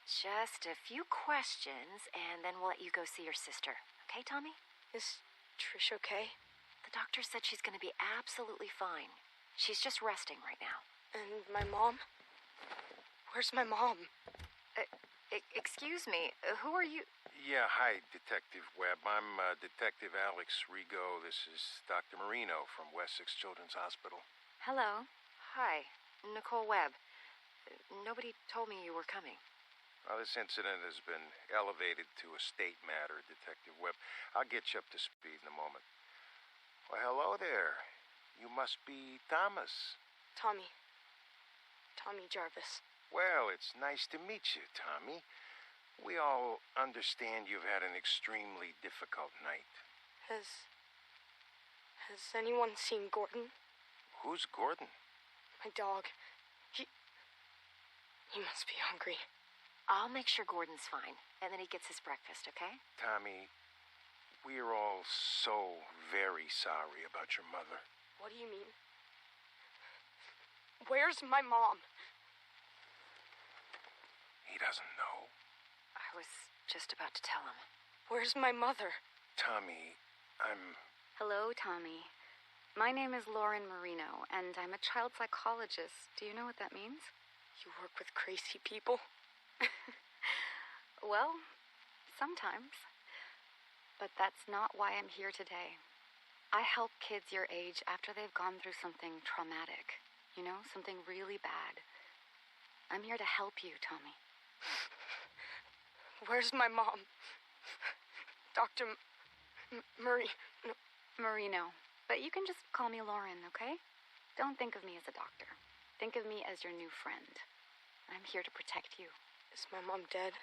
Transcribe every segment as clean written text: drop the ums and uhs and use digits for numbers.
Just a few questions, and then we'll let you go see your sister. Okay, Tommy? Is Trish okay? The doctor said she's going to be absolutely fine. She's just resting right now. And my mom? Where's my mom? Excuse me, who are you? Yeah, hi, Detective Webb. I'm Detective Alex Rigo. This is Dr. Marino from Wessex Children's Hospital. Hello. Hi, Nicole Webb. Nobody told me you were coming. Well, this incident has been elevated to a state matter, Detective Webb. I'll get you up to speed in a moment. Well, hello there. You must be Thomas. Tommy Jarvis. Well, it's nice to meet you, Tommy. We all understand you've had an extremely difficult night. Has anyone seen Gordon? Who's Gordon? My dog. He must be hungry. I'll make sure Gordon's fine, and then he gets his breakfast, okay? Tommy, we're all so very sorry about your mother. What do you mean? Where's my mom? He doesn't know. I was just about to tell him. Where's my mother? Tommy, I'm... Hello, Tommy. My name is Lauren Marino, and I'm a child psychologist. Do you know what that means? You work with crazy people? Well, sometimes. But that's not why I'm here today. I help kids your age after they've gone through something traumatic. You know, something really bad. I'm here to help you, Tommy. Where's my mom? Dr. Marino. But you can just call me Lauren, okay? Don't think of me as a doctor. Think of me as your new friend. I'm here to protect you. Is my mom dead?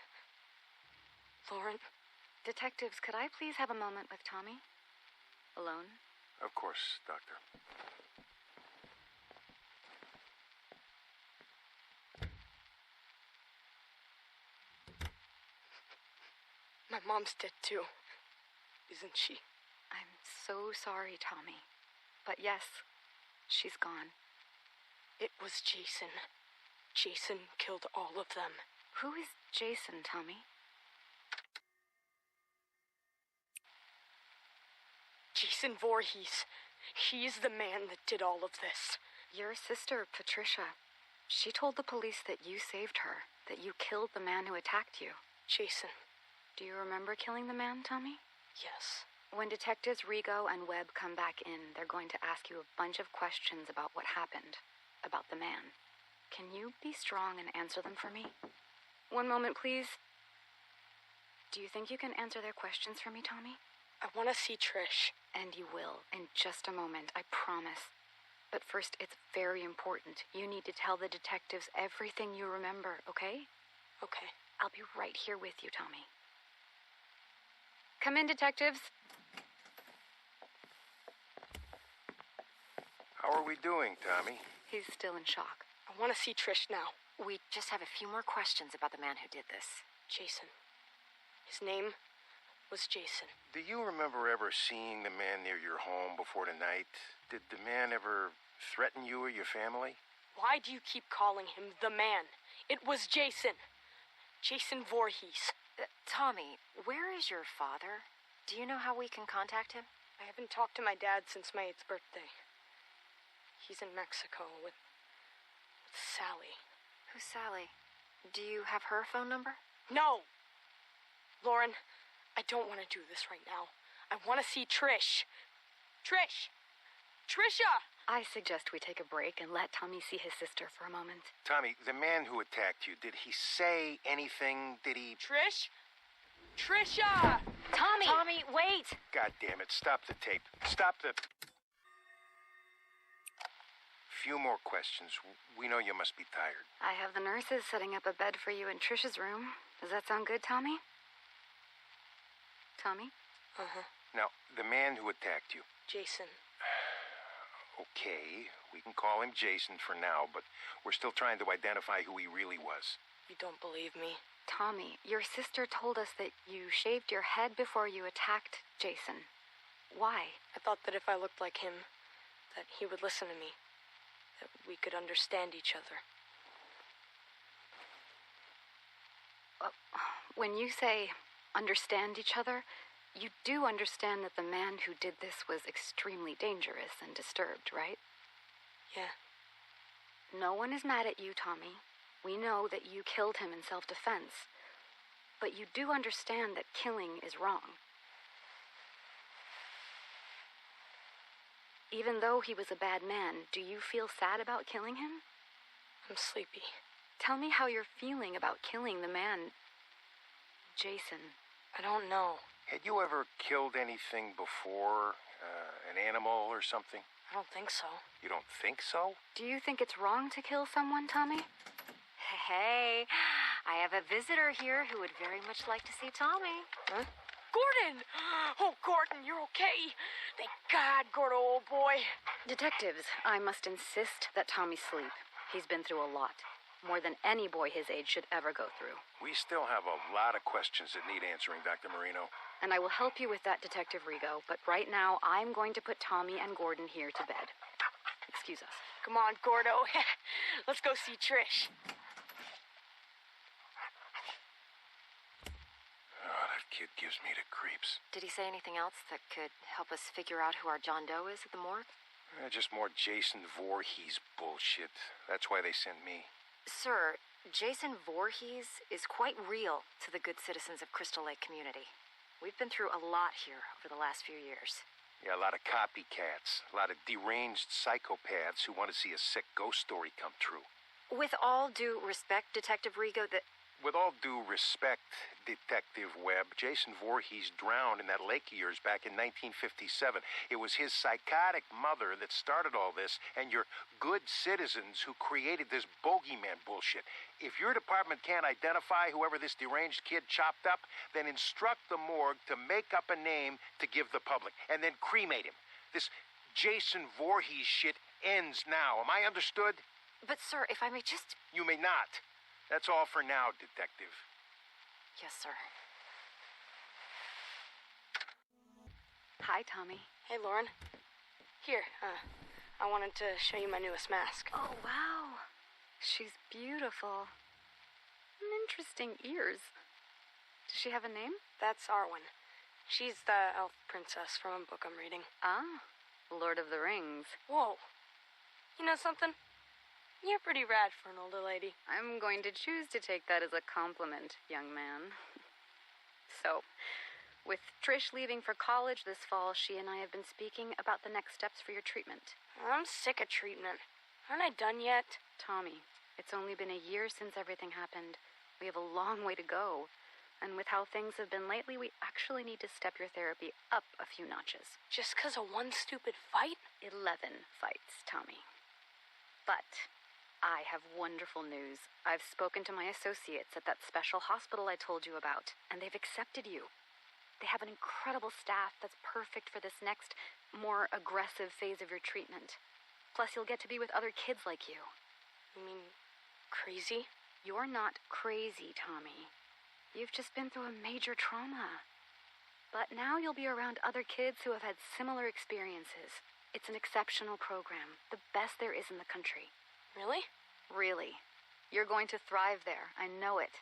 Lauren? Detectives, could I please have a moment with Tommy? Alone? Of course, Doctor. My mom's dead too, isn't she? I'm so sorry, Tommy. But yes, she's gone. It was Jason. Jason killed all of them. Who is Jason, Tommy? Jason Voorhees. He's the man that did all of this. Your sister, Patricia. She told the police that you saved her, that you killed the man who attacked you. Jason. Do you remember killing the man, Tommy? Yes. When Detectives Rigo and Webb come back in, they're going to ask you a bunch of questions about what happened, about the man. Can you be strong and answer them for me? One moment, please. Do you think you can answer their questions for me, Tommy? I want to see Trish. And you will, in just a moment, I promise. But first, it's very important. You need to tell the detectives everything you remember, okay? Okay. I'll be right here with you, Tommy. Come in, detectives. How are we doing, Tommy? He's still in shock. I want to see Trish now. We just have a few more questions about the man who did this. Jason. His name was Jason. Do you remember ever seeing the man near your home before tonight? Did the man ever threaten you or your family? Why do you keep calling him the man? It was Jason. Jason Voorhees. Tommy, where is your father? Do you know how we can contact him? I haven't talked to my dad since my 8th birthday. He's in Mexico with Sally. Who's Sally? Do you have her phone number? No! Lauren, I don't want to do this right now. I want to see Trish. Trish! Trisha! I suggest we take a break and let Tommy see his sister for a moment. Tommy, the man who attacked you, did he say anything? Did he... Trish? Trisha! Tommy! Tommy, wait! God damn it, stop the tape. Stop the... Few more questions. We know you must be tired. I have the nurses setting up a bed for you in Trisha's room. Does that sound good, Tommy? Tommy? Uh-huh. Now, the man who attacked you. Jason. Okay, we can call him Jason for now, but we're still trying to identify who he really was. You don't believe me? Tommy, your sister told us that you shaved your head before you attacked Jason. Why? I thought that if I looked like him, that he would listen to me. That we could understand each other. When you say understand each other, you do understand that the man who did this was extremely dangerous and disturbed, right? Yeah. No one is mad at you, Tommy. We know that you killed him in self-defense. But you do understand that killing is wrong. Even though he was a bad man, do you feel sad about killing him? I'm sleepy. Tell me how you're feeling about killing the man, Jason. I don't know. Had you ever killed anything before? An animal or something? I don't think so. You don't think so? Do you think it's wrong to kill someone, Tommy? Hey, I have a visitor here who would very much like to see Tommy. Huh? Gordon! Oh, Gordon, you're okay. Thank God, Gordo, old boy. Detectives, I must insist that Tommy sleep. He's been through a lot. More than any boy his age should ever go through. We still have a lot of questions that need answering, Dr. Marino. And I will help you with that, Detective Rigo, but right now I'm going to put Tommy and Gordon here to bed. Excuse us. Come on, Gordo. Let's go see Trish. Oh, that kid gives me the creeps. Did he say anything else that could help us figure out who our John Doe is at the morgue? Just more Jason Voorhees bullshit. That's why they sent me. Sir, Jason Voorhees is quite real to the good citizens of Crystal Lake community. We've been through a lot here over the last few years. Yeah, a lot of copycats. A lot of deranged psychopaths who want to see a sick ghost story come true. With all due respect, Detective Rigo, With all due respect, Detective Webb, Jason Voorhees drowned in that lake of yours back in 1957. It was his psychotic mother that started all this, and your good citizens who created this bogeyman bullshit. If your department can't identify whoever this deranged kid chopped up, then instruct the morgue to make up a name to give the public, and then cremate him. This Jason Voorhees shit ends now. Am I understood? But sir, if I may just... You may not. That's all for now, Detective. Yes, sir. Hi, Tommy. Hey, Lauren. Here, I wanted to show you my newest mask. Oh, wow. She's beautiful. Interesting ears. Does she have a name? That's Arwen. She's the elf princess from a book I'm reading. Ah, Lord of the Rings. Whoa. You know something? You're pretty rad for an older lady. I'm going to choose to take that as a compliment, young man. So, with Trish leaving for college this fall, she and I have been speaking about the next steps for your treatment. I'm sick of treatment. Aren't I done yet? Tommy, it's only been a year since everything happened. We have a long way to go. And with how things have been lately, we actually need to step your therapy up a few notches. Just 'cause of one stupid fight? 11 fights, Tommy. But I have wonderful news. I've spoken to my associates at that special hospital I told you about, and they've accepted you. They have an incredible staff that's perfect for this next, more aggressive phase of your treatment. Plus, you'll get to be with other kids like you. You mean crazy? You're not crazy, Tommy. You've just been through a major trauma. But now you'll be around other kids who have had similar experiences. It's an exceptional program, the best there is in the country. Really? Really. You're going to thrive there. I know it.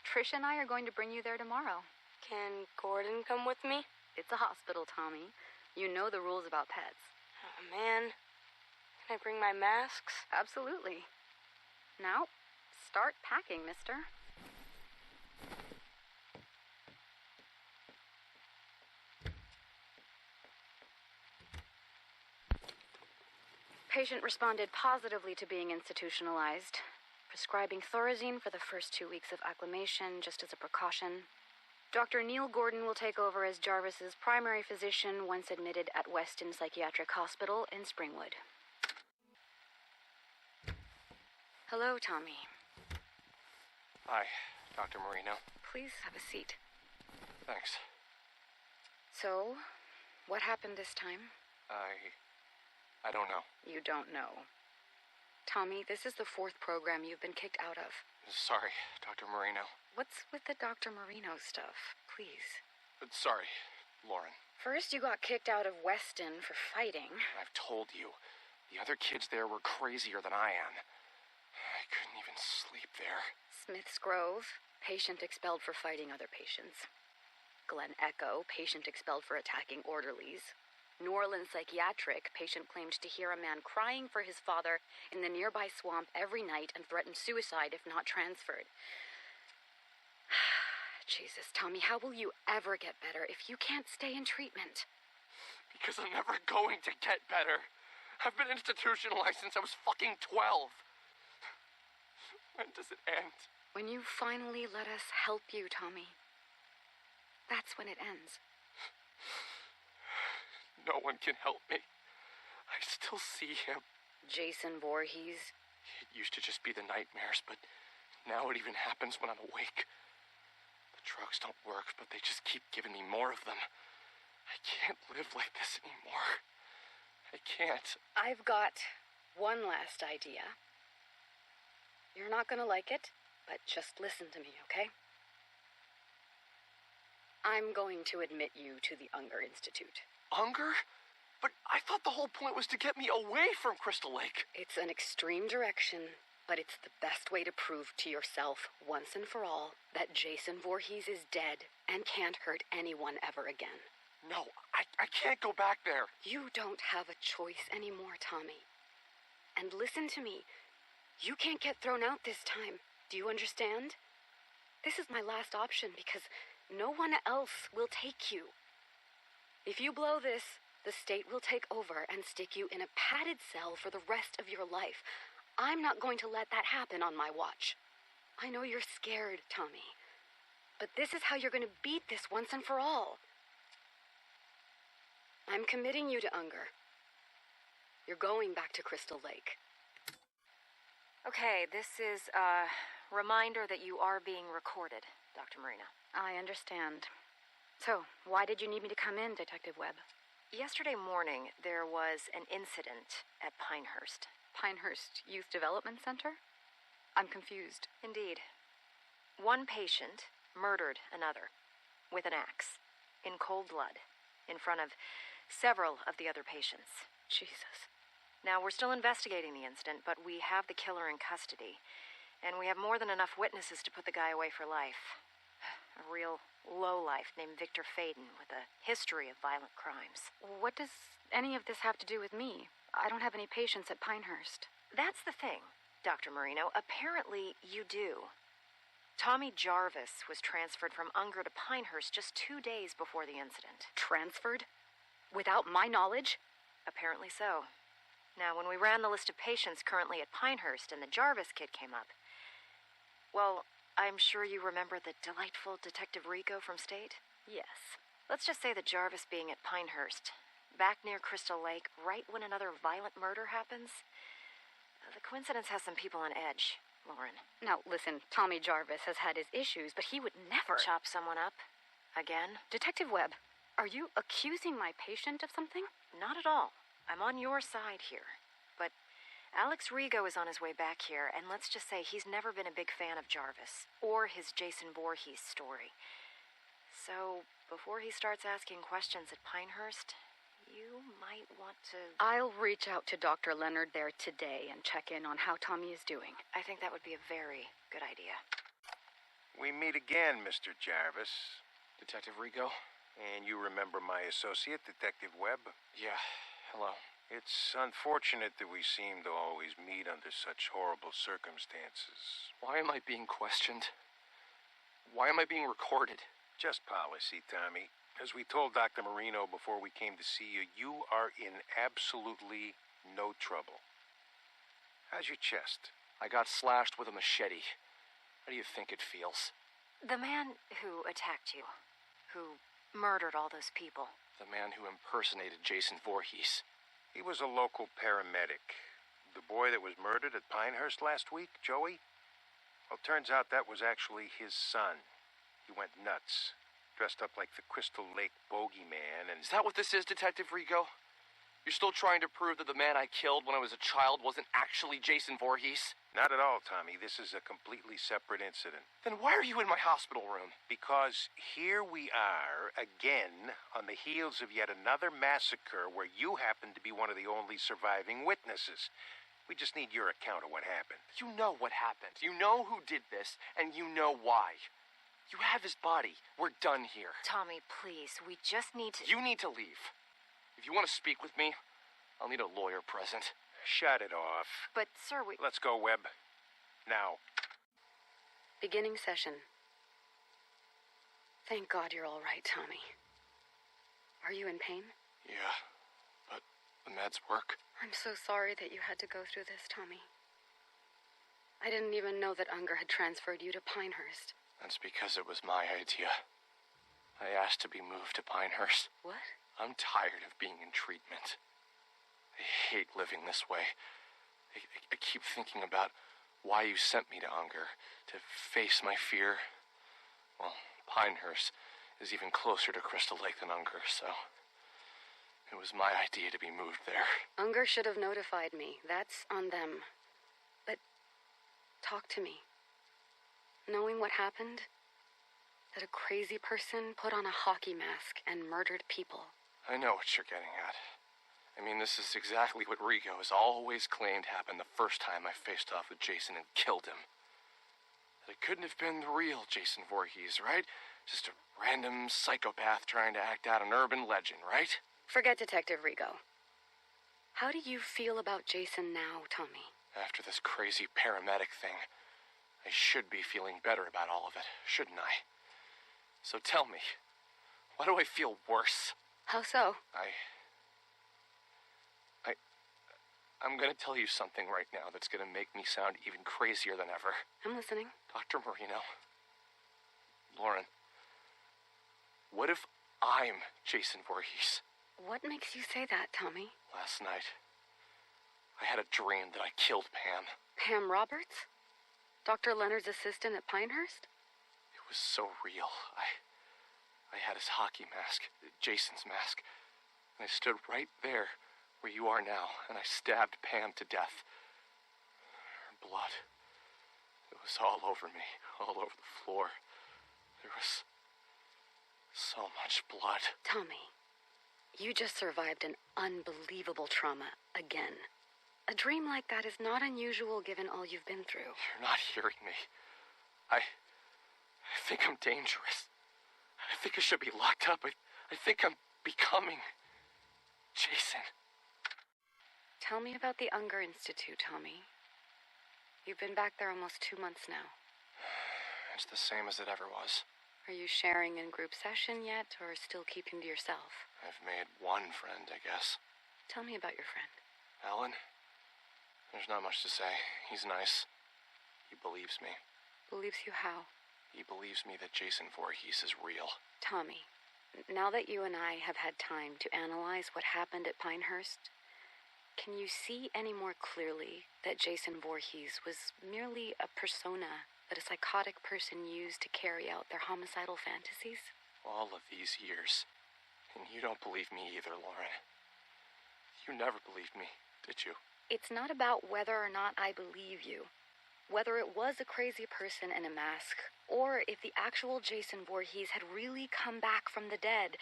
Trish and I are going to bring you there tomorrow. Can Gordon come with me? It's a hospital, Tommy. You know the rules about pets. Oh, man. Can I bring my masks? Absolutely. Now, start packing, mister. Patient responded positively to being institutionalized, prescribing Thorazine for the first 2 weeks of acclimation just as a precaution. Dr. Neil Gordon will take over as Jarvis's primary physician once admitted at Weston Psychiatric Hospital in Springwood. Hello, Tommy. Hi, Dr. Marino. Please have a seat. Thanks. So, what happened this time? I don't know. You don't know. Tommy, this is the 4th program you've been kicked out of. Sorry, Dr. Marino. What's with the Dr. Marino stuff? Please. Sorry, Lauren. First, you got kicked out of Weston for fighting. I've told you, the other kids there were crazier than I am. I couldn't even sleep there. Smith's Grove, patient expelled for fighting other patients. Glen Echo, patient expelled for attacking orderlies. New Orleans Psychiatric, patient claimed to hear a man crying for his father in the nearby swamp every night and threatened suicide if not transferred. Jesus, Tommy, how will you ever get better if you can't stay in treatment? Because I'm never going to get better. I've been institutionalized since I was fucking 12. When does it end? When you finally let us help you, Tommy. That's when it ends. No one can help me. I still see him. Jason Voorhees. It used to just be the nightmares, but now it even happens when I'm awake. The drugs don't work, but they just keep giving me more of them. I can't live like this anymore. I can't. I've got one last idea. You're not gonna like it, but just listen to me, okay? I'm going to admit you to the Unger Institute. Unger? But I thought the whole point was to get me away from Crystal Lake. It's an extreme direction, but it's the best way to prove to yourself, once and for all, that Jason Voorhees is dead and can't hurt anyone ever again. No, I can't go back there. You don't have a choice anymore, Tommy. And listen to me. You can't get thrown out this time. Do you understand? This is my last option because no one else will take you. If you blow this, the state will take over and stick you in a padded cell for the rest of your life. I'm not going to let that happen on my watch. I know you're scared, Tommy. But this is how you're going to beat this once and for all. I'm committing you to Unger. You're going back to Crystal Lake. Okay, this is a reminder that you are being recorded, Dr. Marino. I understand. So, why did you need me to come in, Detective Webb? Yesterday morning, there was an incident at Pinehurst. Pinehurst Youth Development Center? I'm confused. Indeed. One patient murdered another with an axe, in cold blood, in front of several of the other patients. Jesus. Now, we're still investigating the incident, but we have the killer in custody, and we have more than enough witnesses to put the guy away for life. A real lowlife named Victor Faden with a history of violent crimes. What does any of this have to do with me? I don't have any patients at Pinehurst. That's the thing, Dr. Marino. Apparently, you do. Tommy Jarvis was transferred from Unger to Pinehurst just 2 days before the incident. Transferred? Without my knowledge? Apparently so. Now, when we ran the list of patients currently at Pinehurst and the Jarvis kid came up, well, I'm sure you remember the delightful Detective Rico from State? Yes. Let's just say the Jarvis being at Pinehurst, back near Crystal Lake, right when another violent murder happens. The coincidence has some people on edge, Lauren. Now, listen, Tommy Jarvis has had his issues, but he would never... Chop someone up? Again? Detective Webb, are you accusing my patient of something? Not at all. I'm on your side here. But Alex Rigo is on his way back here, and let's just say he's never been a big fan of Jarvis, or his Jason Voorhees story. So, before he starts asking questions at Pinehurst, you might want to... I'll reach out to Dr. Leonard there today and check in on how Tommy is doing. I think that would be a very good idea. We meet again, Mr. Jarvis. Detective Rico? And you remember my associate, Detective Webb? Yeah, hello. It's unfortunate that we seem to always meet under such horrible circumstances. Why am I being questioned? Why am I being recorded? Just policy, Tommy. As we told Dr. Marino before we came to see you, you are in absolutely no trouble. How's your chest? I got slashed with a machete. How do you think it feels? The man who attacked you, who murdered all those people. The man who impersonated Jason Voorhees. He was a local paramedic. The boy that was murdered at Pinehurst last week, Joey? Well, turns out that was actually his son. He went nuts, dressed up like the Crystal Lake bogeyman, and... Is that what this is, Detective Rico? You're still trying to prove that the man I killed when I was a child wasn't actually Jason Voorhees? Not at all, Tommy. This is a completely separate incident. Then why are you in my hospital room? Because here we are, again, on the heels of yet another massacre where you happen to be one of the only surviving witnesses. We just need your account of what happened. You know what happened. You know who did this, and you know why. You have his body. We're done here. Tommy, please, we just need to... You need to leave. If you want to speak with me, I'll need a lawyer present. Shut it off. But, sir, we... Let's go, Webb. Now. Beginning session. Thank God you're all right, Tommy. Are you in pain? Yeah, but the meds work. I'm so sorry that you had to go through this, Tommy. I didn't even know that Unger had transferred you to Pinehurst. That's because it was my idea. I asked to be moved to Pinehurst. What? I'm tired of being in treatment. I hate living this way. I keep thinking about why you sent me to Unger, to face my fear. Well, Pinehurst is even closer to Crystal Lake than Unger, so... It was my idea to be moved there. Unger should have notified me. That's on them. But talk to me. Knowing what happened, that a crazy person put on a hockey mask and murdered people. I know what you're getting at. I mean, this is exactly what Rigo has always claimed happened the first time I faced off with Jason and killed him. That it couldn't have been the real Jason Voorhees, right? Just a random psychopath trying to act out an urban legend, right? Forget Detective Rigo. How do you feel about Jason now, Tommy? After this crazy paramedic thing, I should be feeling better about all of it, shouldn't I? So tell me, why do I feel worse? How so? I'm gonna tell you something right now that's gonna make me sound even crazier than ever. I'm listening. Dr. Marino, Lauren, what if I'm Jason Voorhees? What makes you say that, Tommy? Last night, I had a dream that I killed Pam. Pam Roberts? Dr. Leonard's assistant at Pinehurst? It was so real. I had his hockey mask, Jason's mask, and I stood right there where you are now, and I stabbed Pam to death. Her blood, it was all over me, all over the floor. There was so much blood. Tommy, you just survived an unbelievable trauma again. A dream like that is not unusual given all you've been through. You're not hearing me. I think I'm dangerous. I think I should be locked up. I think I'm becoming Jason. Tell me about the Unger Institute, Tommy. You've been back there almost 2 months now. It's the same as it ever was. Are you sharing in group session yet, or still keeping to yourself? I've made one friend, I guess. Tell me about your friend. Alan? There's not much to say. He's nice. He believes me. Believes you how? He believes me that Jason Voorhees is real. Tommy, now that you and I have had time to analyze what happened at Pinehurst, can you see any more clearly that Jason Voorhees was merely a persona that a psychotic person used to carry out their homicidal fantasies? All of these years. And you don't believe me either, Lauren. You never believed me, did you? It's not about whether or not I believe you. Whether it was a crazy person in a mask, or if the actual Jason Voorhees had really come back from the dead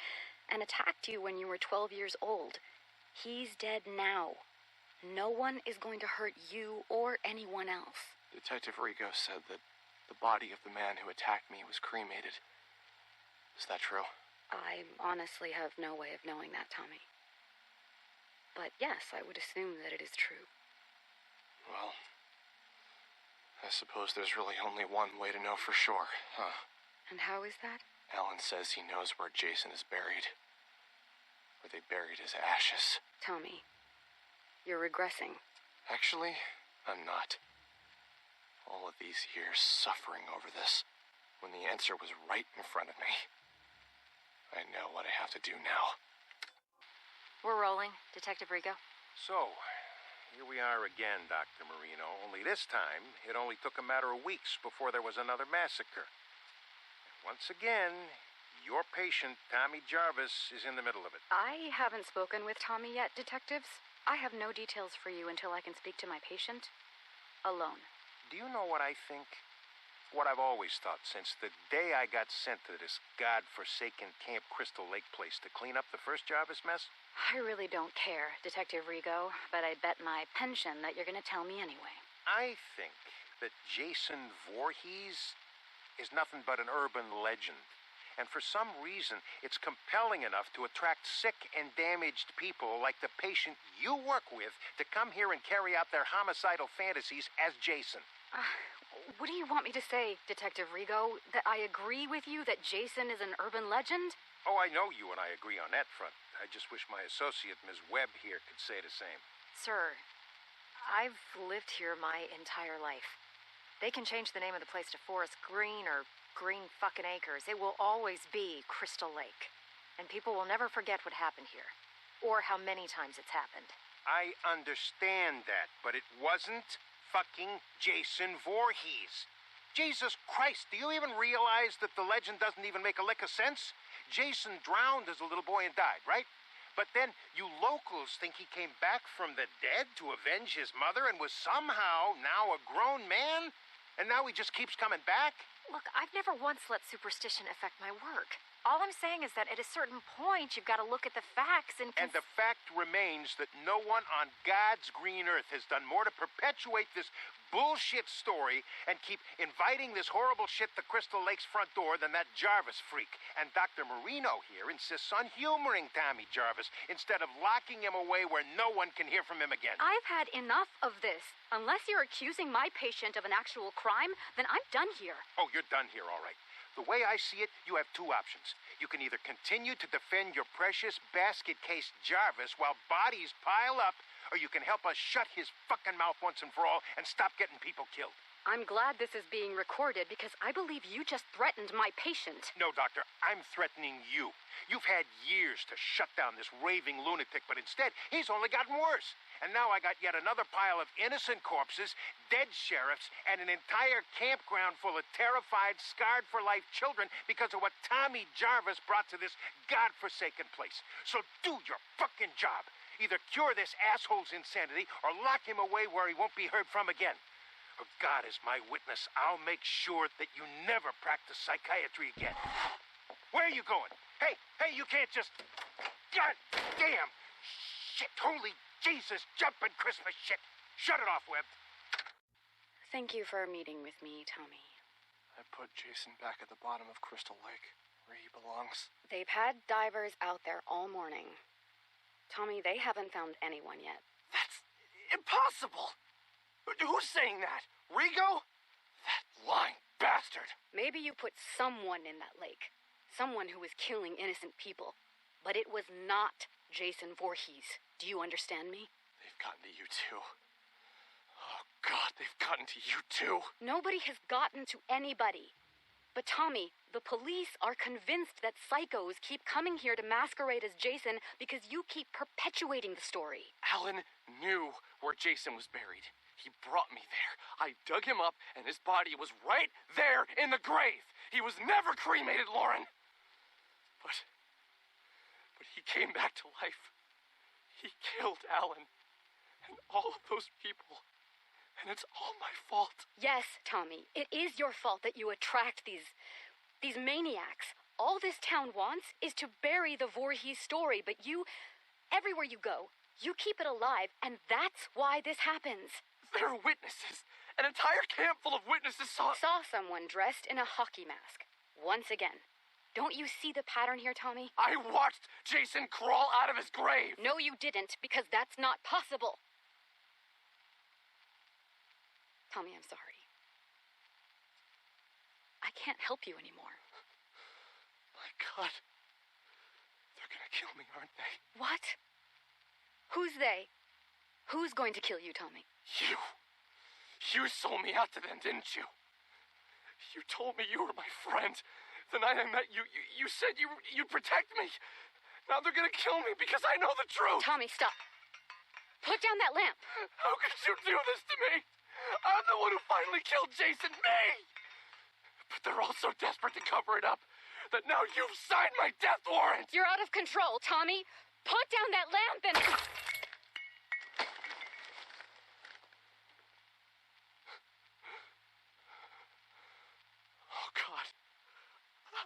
and attacked you when you were 12 years old. He's dead now. No one is going to hurt you or anyone else. Detective Rigo said that the body of the man who attacked me was cremated. Is that true? I honestly have no way of knowing that, Tommy. But yes, I would assume that it is true. Well, I suppose there's really only one way to know for sure, huh? And how is that? Alan says he knows where Jason is buried. Where they buried his ashes. Tommy, you're regressing. Actually, I'm not. All of these years suffering over this, when the answer was right in front of me. I know what I have to do now. We're rolling, Detective Rigo. So, here we are again, Dr. Marino. Only this time, it only took a matter of weeks before there was another massacre. And once again, your patient, Tommy Jarvis, is in the middle of it. I haven't spoken with Tommy yet, detectives. I have no details for you until I can speak to my patient alone. Do you know what I think? what I've always thought since the day I got sent to this godforsaken Camp Crystal Lake place to clean up the first Jarvis mess. I really don't care, Detective Rigo, but I bet my pension that you're going to tell me anyway. I think that Jason Voorhees is nothing but an urban legend. And for some reason, it's compelling enough to attract sick and damaged people like the patient you work with to come here and carry out their homicidal fantasies as Jason. What do you want me to say, Detective Rigo? That I agree with you that Jason is an urban legend? Oh, I know you and I agree on that front. I just wish my associate, Ms. Webb, here could say the same. Sir, I've lived here my entire life. They can change the name of the place to Forest Green or Green fucking Acres. It will always be Crystal Lake. And people will never forget what happened here. Or how many times it's happened. I understand that, but it wasn't fucking Jason Voorhees. Jesus Christ, do you even realize that the legend doesn't even make a lick of sense? Jason drowned as a little boy and died, right? But then you locals think he came back from the dead to avenge his mother and was somehow now a grown man? And now he just keeps coming back? Look, I've never once let superstition affect my work. All I'm saying is that at a certain point, you've got to look at the facts and... And the fact remains that no one on God's green earth has done more to perpetuate this bullshit story and keep inviting this horrible shit to Crystal Lake's front door than that Jarvis freak. And Dr. Marino here insists on humoring Tommy Jarvis instead of locking him away where no one can hear from him again. I've had enough of this. Unless you're accusing my patient of an actual crime, then I'm done here. Oh, you're done here, all right. The way I see it, you have two options. You can either continue to defend your precious basket case Jarvis while bodies pile up, or you can help us shut his fucking mouth once and for all and stop getting people killed. I'm glad this is being recorded because I believe you just threatened my patient. No, Doctor, I'm threatening you. You've had years to shut down this raving lunatic, but instead, he's only gotten worse. And now I got yet another pile of innocent corpses, dead sheriffs, and an entire campground full of terrified, scarred-for-life children because of what Tommy Jarvis brought to this godforsaken place. So do your fucking job. Either cure this asshole's insanity or lock him away where he won't be heard from again. Or God is my witness, I'll make sure that you never practice psychiatry again. Where are you going? Hey, you can't just... God damn! Shit, holy Jesus, jumping Christmas shit! Shut it off, Webb. Thank you for meeting with me, Tommy. I put Jason back at the bottom of Crystal Lake, where he belongs. They've had divers out there all morning. Tommy, they haven't found anyone yet. That's impossible! Who's saying that? Rigo? That lying bastard! Maybe you put someone in that lake. Someone who was killing innocent people. But it was not Jason Voorhees. Do you understand me? They've gotten to you too. Oh, God, they've gotten to you too. Nobody has gotten to anybody. But Tommy, the police are convinced that psychos keep coming here to masquerade as Jason because you keep perpetuating the story. Alan knew where Jason was buried. He brought me there. I dug him up, and his body was right there in the grave. He was never cremated, Lauren. But he came back to life. He killed Alan and all of those people. And it's all my fault. Yes, Tommy, it is your fault that you attract these maniacs. All this town wants is to bury the Voorhees story, but you, everywhere you go, you keep it alive, and that's why this happens. There are witnesses. An entire camp full of witnesses saw someone dressed in a hockey mask. Once again. Don't you see the pattern here, Tommy? I watched Jason crawl out of his grave. No, you didn't, because that's not possible. Tommy, I'm sorry. I can't help you anymore. My God. They're gonna kill me, aren't they? What? Who's they? Who's going to kill you, Tommy? You. You sold me out to them, didn't you? You told me you were my friend. The night I met you, you said you'd protect me. Now they're gonna kill me because I know the truth. Tommy, stop. Put down that lamp. How could you do this to me? I'm the one who finally killed Jason, me! But they're all so desperate to cover it up that now you've signed my death warrant! You're out of control, Tommy. Put down that lamp and...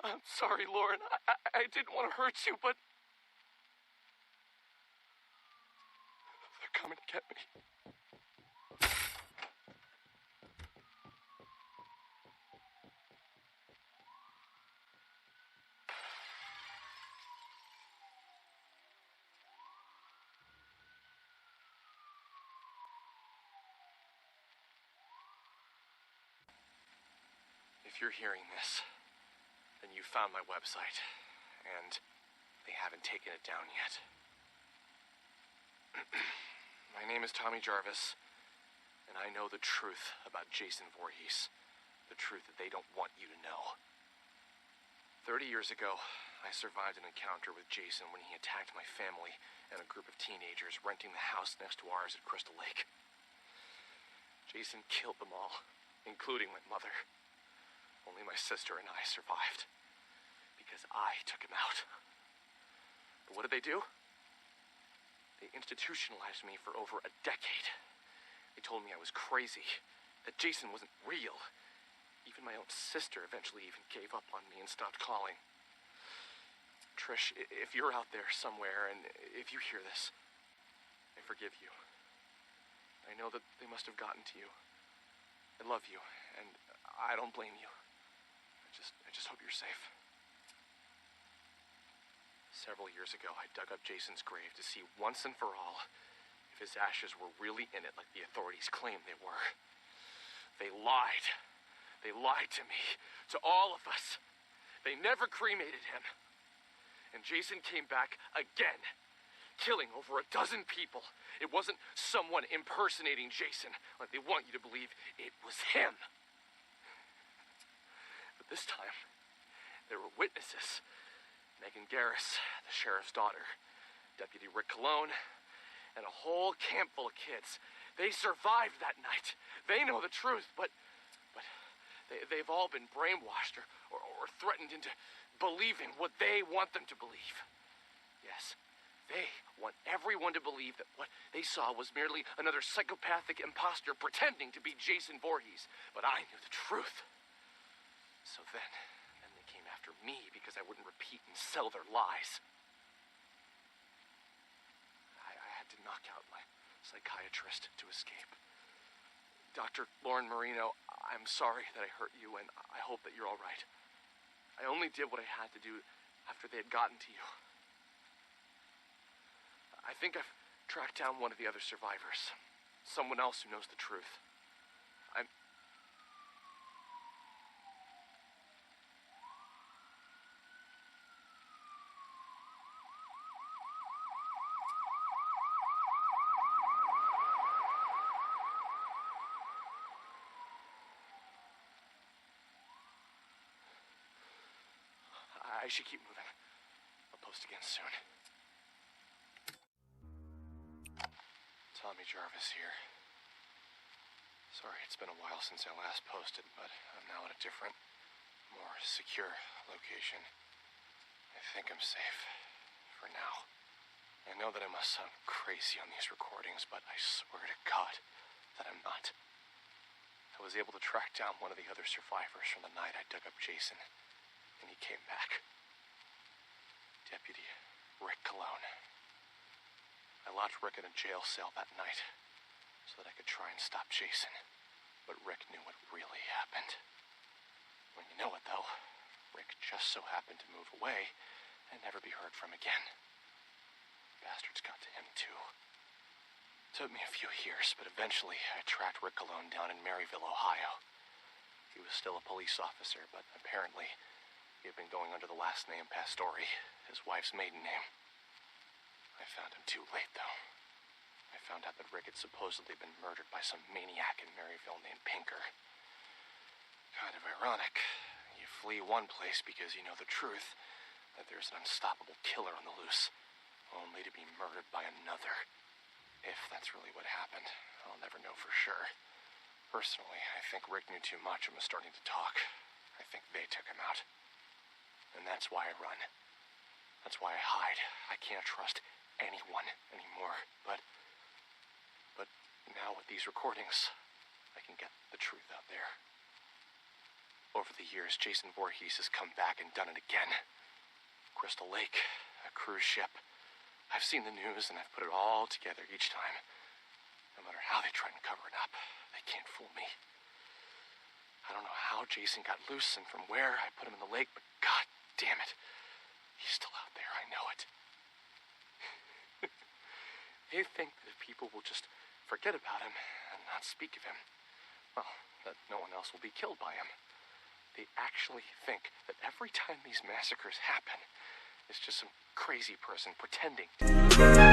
I'm sorry, Lauren. I didn't want to hurt you, but... they're coming to get me. If you're hearing this, then you found my website, and they haven't taken it down yet. My name is Tommy Jarvis, and I know the truth about Jason Voorhees. The truth that they don't want you to know. 30 years ago, I survived an encounter with Jason when he attacked my family and a group of teenagers renting the house next to ours at Crystal Lake. Jason killed them all, including my mother. Only my sister and I survived, because I took him out. But what did they do? They institutionalized me for over a decade. They told me I was crazy, that Jason wasn't real. Even my own sister eventually even gave up on me and stopped calling. Trish, if you're out there somewhere, and if you hear this, I forgive you. I know that they must have gotten to you. I love you, and I don't blame you. I just hope you're safe. Several years ago, I dug up Jason's grave to see once and for all if his ashes were really in it like the authorities claimed they were. They lied. They lied to me, to all of us. They never cremated him. And Jason came back again, killing over a dozen people. It wasn't someone impersonating Jason like they want you to believe. It was him. But this time, there were witnesses. Megan Garris, the sheriff's daughter, Deputy Rick Cologne, and a whole camp full of kids. They survived that night. They know the truth, but they've all been brainwashed or threatened into believing what they want them to believe. Yes, they want everyone to believe that what they saw was merely another psychopathic imposter pretending to be Jason Voorhees. But I knew the truth. So then they came after me because I wouldn't repeat and sell their lies. I had to knock out my psychiatrist to escape. Dr. Lauren Marino, I'm sorry that I hurt you, and I hope that you're all right. I only did what I had to do after they had gotten to you. I think I've tracked down one of the other survivors. Someone else who knows the truth. I should keep moving. I'll post again soon. Tommy Jarvis here. Sorry, it's been a while since I last posted, but I'm now at a different, more secure location. I think I'm safe. For now. I know that I must sound crazy on these recordings, but I swear to God that I'm not. I was able to track down one of the other survivors from the night I dug up Jason, and he came back. Deputy Rick Cologne. I locked Rick in a jail cell that night so that I could try and stop Jason. But Rick knew what really happened. When you know it, though, Rick just so happened to move away and never be heard from again. Bastards got to him, too. Took me a few years, but eventually I tracked Rick Cologne down in Maryville, Ohio. He was still a police officer, but apparently he had been going under the last name Pastore, his wife's maiden name. I found him too late, though. I found out that Rick had supposedly been murdered by some maniac in Maryville named Pinker. Kind of ironic. You flee one place because you know the truth, that there's an unstoppable killer on the loose, only to be murdered by another. If that's really what happened, I'll never know for sure. Personally, I think Rick knew too much and was starting to talk. I think they took him out. And that's why I run. That's why I hide. I can't trust anyone anymore. But now with these recordings, I can get the truth out there. Over the years, Jason Voorhees has come back and done it again. Crystal Lake, a cruise ship. I've seen the news and I've put it all together each time. No matter how they try and cover it up, they can't fool me. I don't know how Jason got loose and from where I put him in the lake, but god damn it. He's still out there, I know it. They think that if people will just forget about him and not speak of him, well, that no one else will be killed by him. They actually think that every time these massacres happen, it's just some crazy person pretending to...